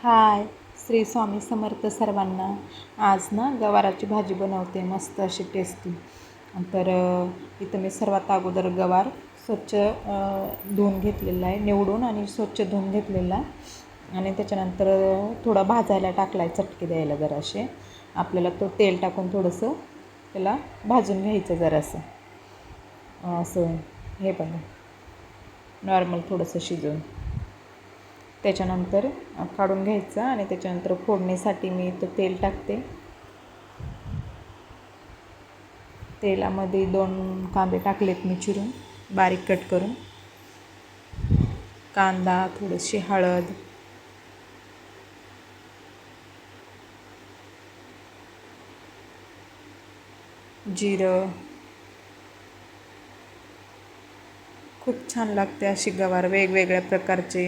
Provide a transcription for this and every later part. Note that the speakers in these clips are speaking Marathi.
हाय, श्री स्वामी समर्थ सर्वांना. आज ना गवाराची भाजी बनवते मस्त अशी टेस्टी. तर इथं मी सर्वात अगोदर गवार स्वच्छ धुवून घेतलेला आहे, निवडून आणि स्वच्छ धुवून घेतलेला. आणि त्याच्यानंतर थोडा भाजायला टाकला आहे, चटके द्यायला जरासे. आपल्याला तो तेल टाकून थोडंसं त्याला भाजून घ्यायचं जरासं असं. हे बघा, नॉर्मल थोडंसं शिजवून त्याच्यानंतर काढून घ्यायचं. आणि त्याच्यानंतर फोडणीसाठी मी इथं तेल टाकते. तेलामध्ये 2 कांदे टाकलेत मी चिरून बारीक कट करून. कांदा, थोडीशी हळद, जिरं. खूप छान लागते अशी गवार, वेगवेगळ्या प्रकारचे.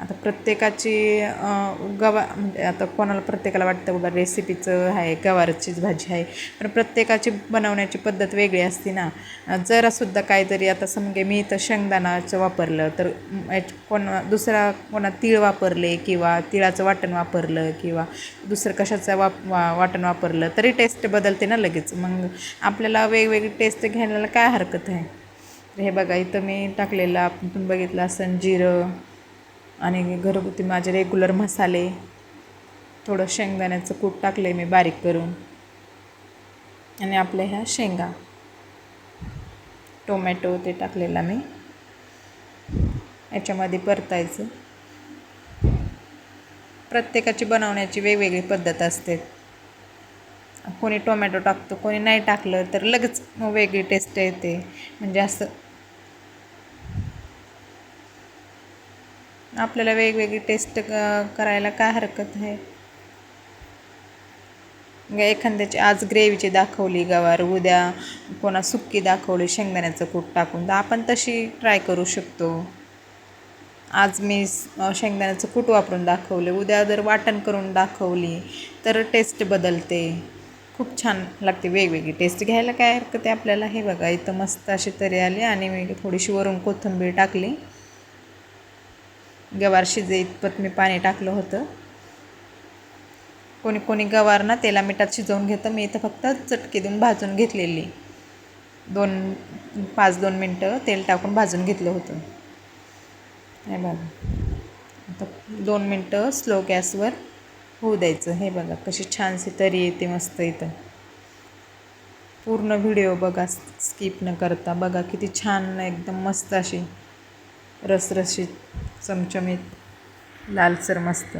आता प्रत्येकाची म्हणजे आता प्रत्येकाला वाटतं बाबा रेसिपीचं आहे, गवारचीच भाजी आहे, पण प्रत्येकाची बनवण्याची पद्धत वेगळी असते ना. जरासुद्धा काहीतरी आता समजा मी इथं शेंगदाणाचं वापरलं तर कोणा तीळ वापरले किंवा तिळाचं वाटण वापरलं किंवा दुसरं कशाचं वाटण वापरलं तरी टेस्ट बदलते ना लगेच. मग आपल्याला वेगवेगळी टेस्ट घ्यायला काय हरकत आहे. हे बघा, इथं मी टाकलेलं आपण बघितलं असं जिरं आणि घरगुती माझे रेग्युलर मसाले. थोडं शेंगदाण्याचं कूट टाकले मी बारीक करून. आणि आपल्या ह्या शेंगा, टोमॅटो ते टाकलेला मी. याच्यामध्ये परतायचं. प्रत्येकाची बनवण्याची वेगवेगळी पद्धत असते. कोणी टोमॅटो टाकतो, कोणी नाही टाकलं तर लगेच वेगळी टेस्ट येते. म्हणजे असं आपल्याला वेगवेगळी टेस्ट करायला काय हरकत आहे. एखाद्याची आज ग्रेव्हीची दाखवली गवार, उद्या कोणा सुक्की दाखवली शेंगदाण्याचं कूट टाकून, तर आपण तशी ट्राय करू शकतो. आज मी शेंगदाण्याचं कूट वापरून दाखवले, उद्या जर वाटण करून दाखवली तर टेस्ट बदलते. खूप छान लागते, वेगवेगळी टेस्ट घ्यायला काय हरकत आहे आपल्याला. हे बघा, इथं मस्त अशी तरी आली आणि मी थोडीशी वरून कोथिंबीर टाकली. गवार शिजे इतपत मी पाणी टाकलं होतं. कोणी कोणी गवार ना तेला मिठात शिजवून घेतं. मी इथं फक्त चटके देऊन भाजून घेतलेली. 5-2 मिनटं तेल टाकून भाजून घेतलं होतं. हे बघा, आता 2 मिनटं स्लो गॅसवर होऊ द्यायचं. हे बघा कशी छानशी तरी येते मस्त. इथं पूर्ण व्हिडिओ बघा, स्किप न करता बघा. किती छान, एकदम मस्त अशी रसरशीत, चमचमीत, लालसर मस्त.